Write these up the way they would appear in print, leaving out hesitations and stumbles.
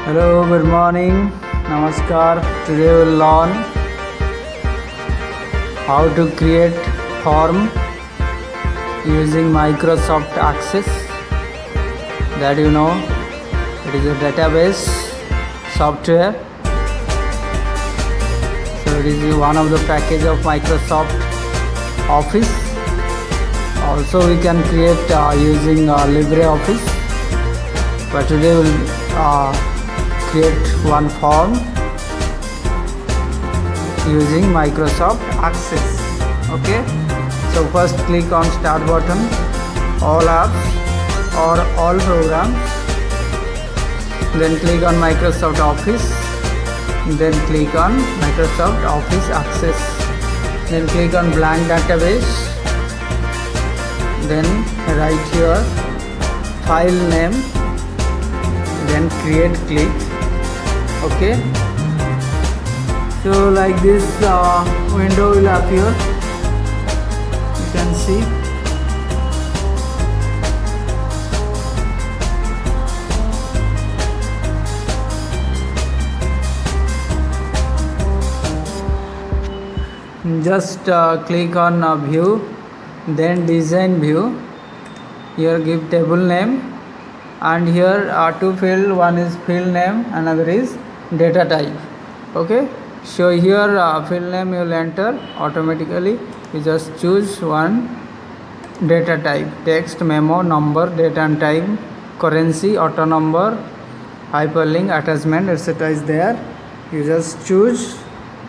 Hello, good morning. Namaskar. Today we'll learn how to create form using Microsoft Access. That it is a database software. So it is one of the package of Microsoft Office. Also we can create using LibreOffice. But today we'll create one form using Microsoft Access. Okay, so first click on start button, all apps or all programs, then click on Microsoft Office, then click on Microsoft Office Access, then click on blank database, then write your file name, then create click. Okay, so like this window will appear, you can see. Just click on view, then design view. Here give table name, and here are two field, one is field name, another is data type. Okay, so here field name you will enter automatically. You just choose one data type, text, memo, number, data and time, currency, auto number, hyperlink, attachment, etc. is there. You just choose.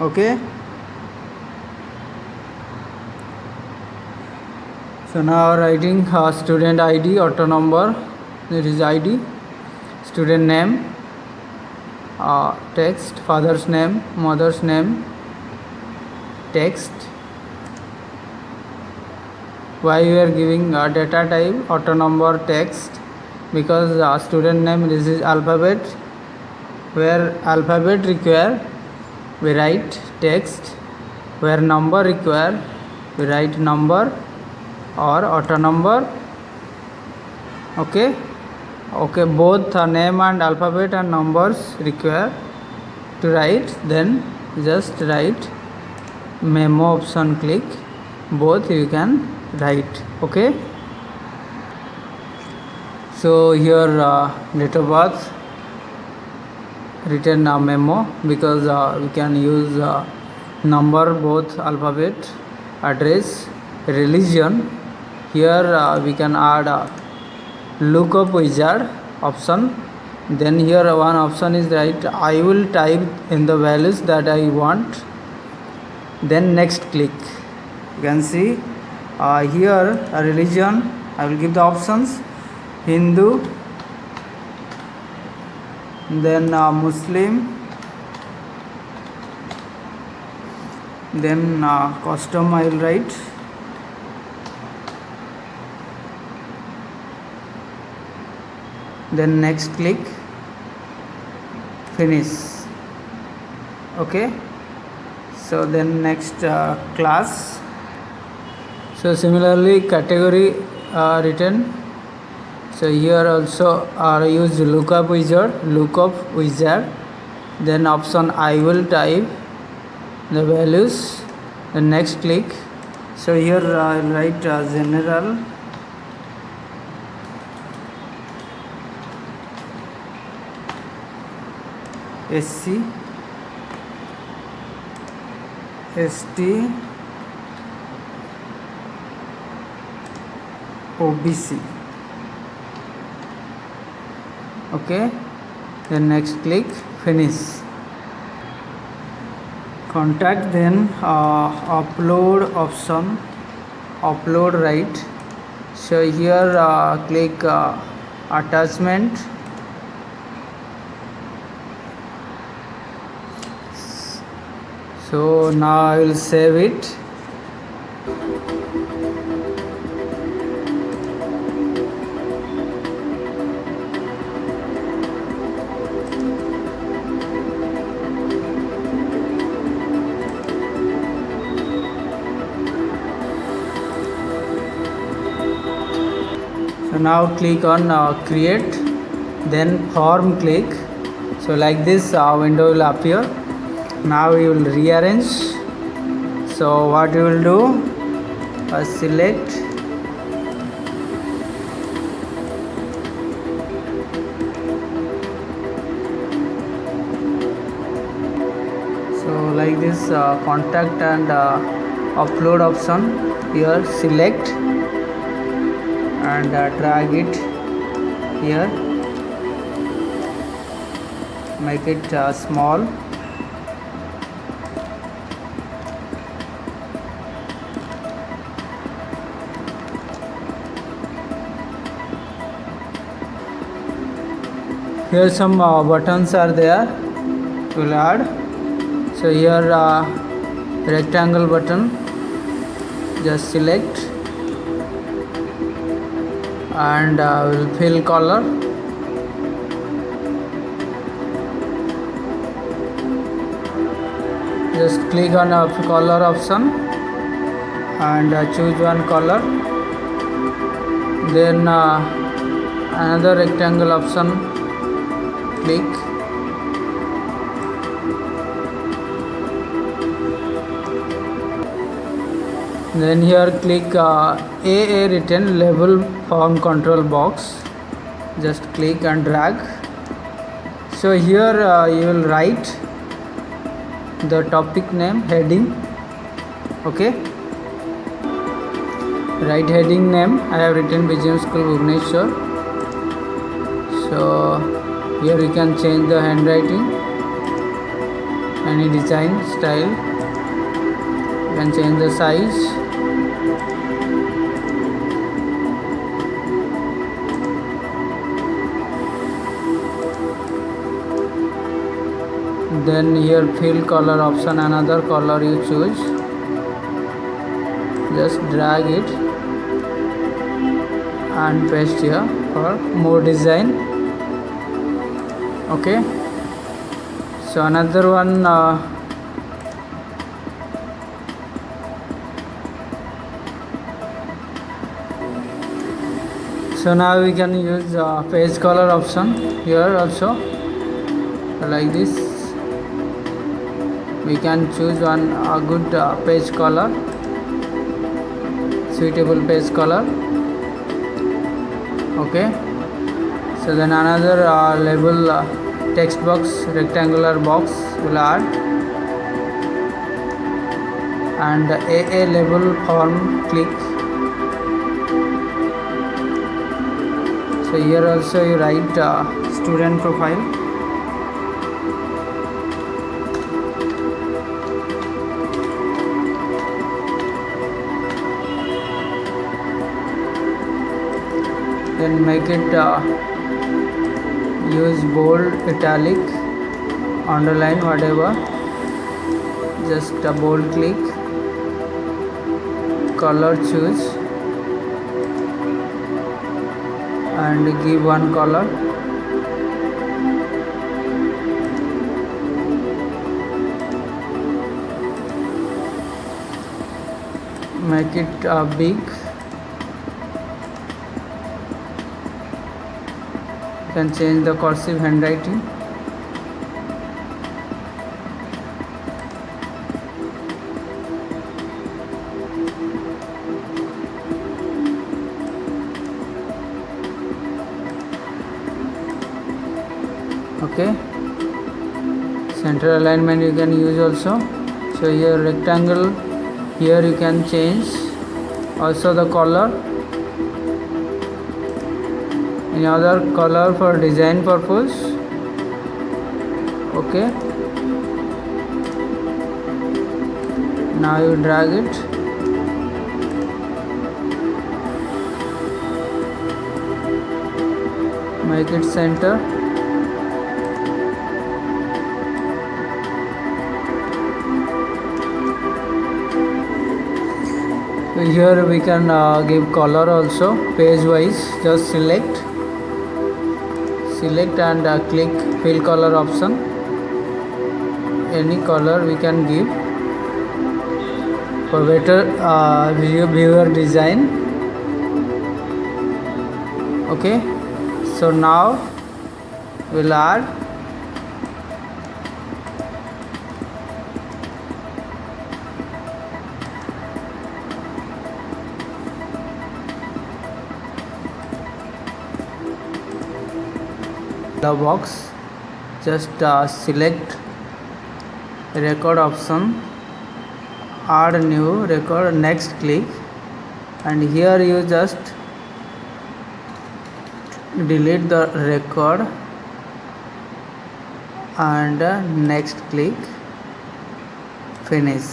Okay, so now writing student ID, auto number, there is ID, student name, text, father's name, mother's name, text. Why we are giving data type, auto number, text? Because student name, this is alphabet, where alphabet require we write text, where number require we write number or auto number. Okay, both name and alphabet and numbers require to write, then just write memo option, click, both you can write. Okay, so here date of birth written memo, because we can use number, both alphabet, address, religion. Here we can add lookup wizard option. Then here one option is right, I will type in the values that I want, then next click. You can see here religion, I will give the options, Hindu, then Muslim, then custom I will write, then next click, finish. Okay, so then next class. So similarly category written. So here also use lookup wizard, then option I will type the values, the next click. So here I will write general, SC, ST, OBC. Okay, then next click, finish. Contact, then upload option, upload, right. So here click attachment. So now I will save it. So now click on create, then form click. So like this window will appear. Now you will rearrange. So what you will do, select, so like this contact and upload option, here select and drag it here, make it small. Here some buttons are there, we'll add. So here rectangle button, just select and we'll fill color. Just click on color option and choose one color. Then another rectangle option, click. Then here click AA written label form control box, just click and drag. So here you will write the topic name, heading. Okay, write heading name. I have written Business School Bhubaneswar. So here you can change the handwriting, any design style, you can change the size. Then here fill color option, another color you choose, just drag it and paste here for more design. Okay, so another one so now we can use page color option here also, like this. We can choose one good page color, suitable page color. Okay, so then another label text box, rectangular box will add, and AA label form, click. So here also you write student profile. Then make it use bold, italic, underline, whatever. Just a bold, click, color choose and give one color. Make it big. Can change the cursive handwriting. Okay, center alignment you can use also. So here rectangle, here you can change also the color, another color for design purpose. Okay, now you drag it, make it center. So here we can give color also, page wise. Just select and click fill color option. Any color we can give for better viewer design. Okay, so now we'll add the box, just select record option, add new record, next click, and here you just delete the record and next click, finish.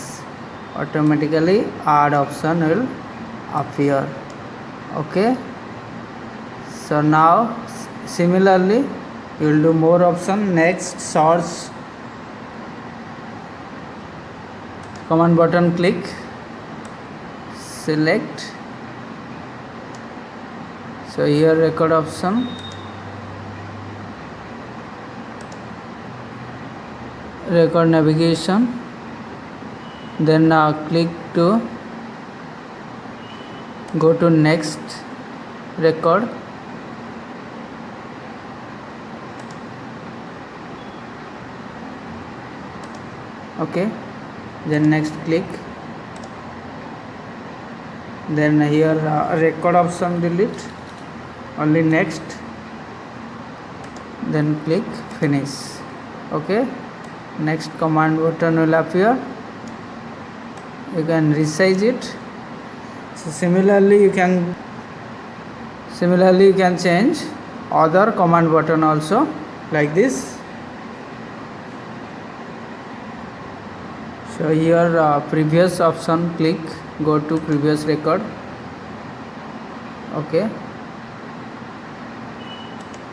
Automatically add option will appear. Okay, so now similarly you will do more option. Next, search, command button, click, select. So here record option, record navigation, then click to go to next record, okay, then next click, then here record option, delete, only next, then click, finish. Okay, next command button will appear, you can resize it. So similarly you can change other command button also, like this. So here previous option, click, go to previous record. Okay,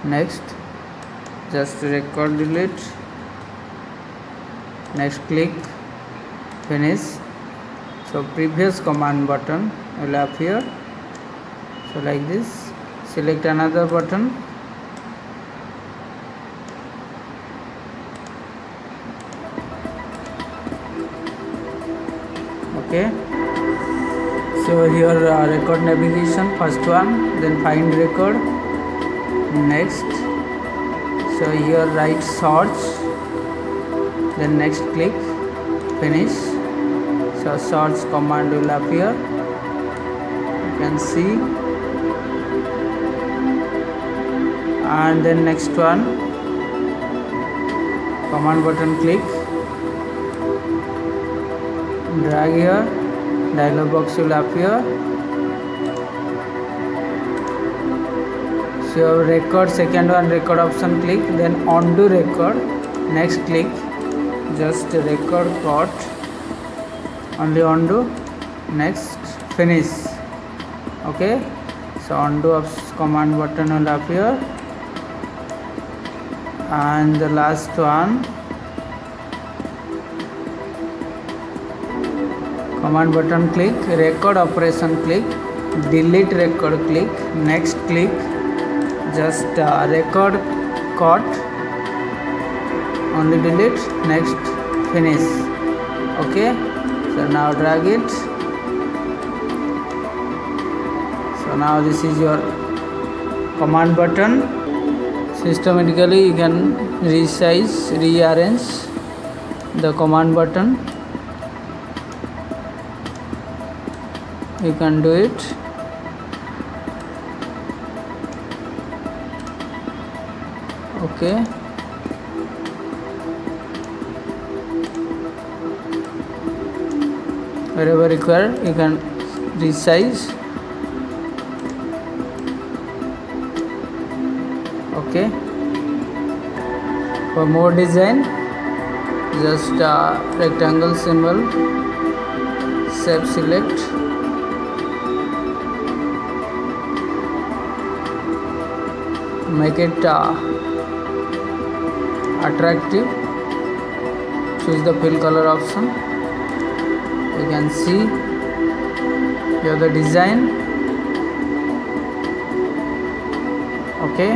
next, just record, delete, next click, finish. So previous command button will appear. So like this, select another button, okay. So here record navigation, first one, then find record, next. So here write search, then next click, finish. So search command will appear, you can see, and then next one, command button, click, drag here, dialog box will appear. So record, second one, record option, click, then undo record, next click, just record cut, only undo, next, finish. Okay, so undo of command button will appear, and the last one, command button, click, record operation, click, delete record, click, next click, just record cut, only delete, next, finish. Okay, so now drag it. So now this is your command button. Systematically you can resize, rearrange the command button, you can do it. Okay, wherever required you can resize. Okay, for more design, just rectangle symbol, shape select, make it attractive, choose the fill color option, you can see here the design. Okay,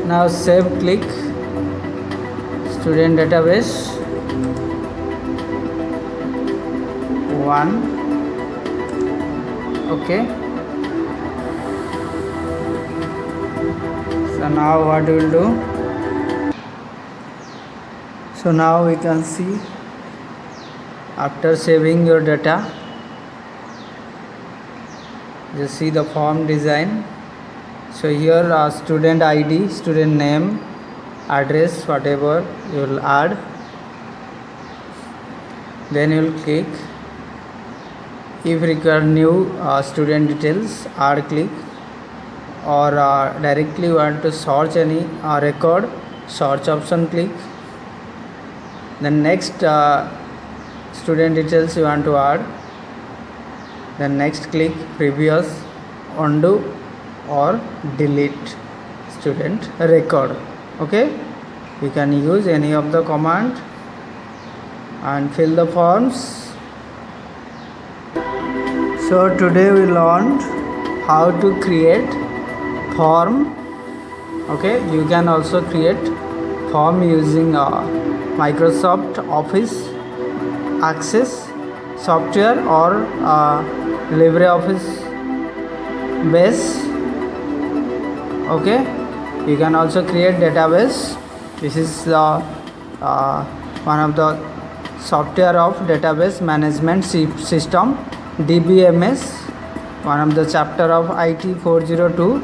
now save, click, student database 1. Okay, so now what we will do, so now we can see after saving your data, just see the form design. So here student ID, student name, address, whatever you will add. Then you will click. If require new student details, add click. Or directly want to search any record, search option click. Then next student details you want to add. Then next click previous, undo or delete student record. Okay, you can use any of the command and fill the forms. So today we learned how to create form. Okay, you can also create form using Microsoft Office Access software or LibreOffice base. Okay, you can also create database. This is one of the software of database management system, DBMS, one of the chapter of IT 402.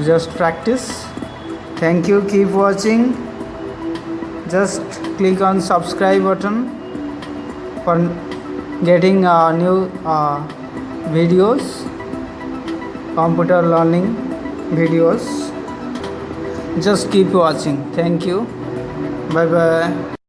Just practice. Thank you. Keep watching. Just click on subscribe button for getting new videos, computer learning videos. Just keep watching. Thank you. Bye bye.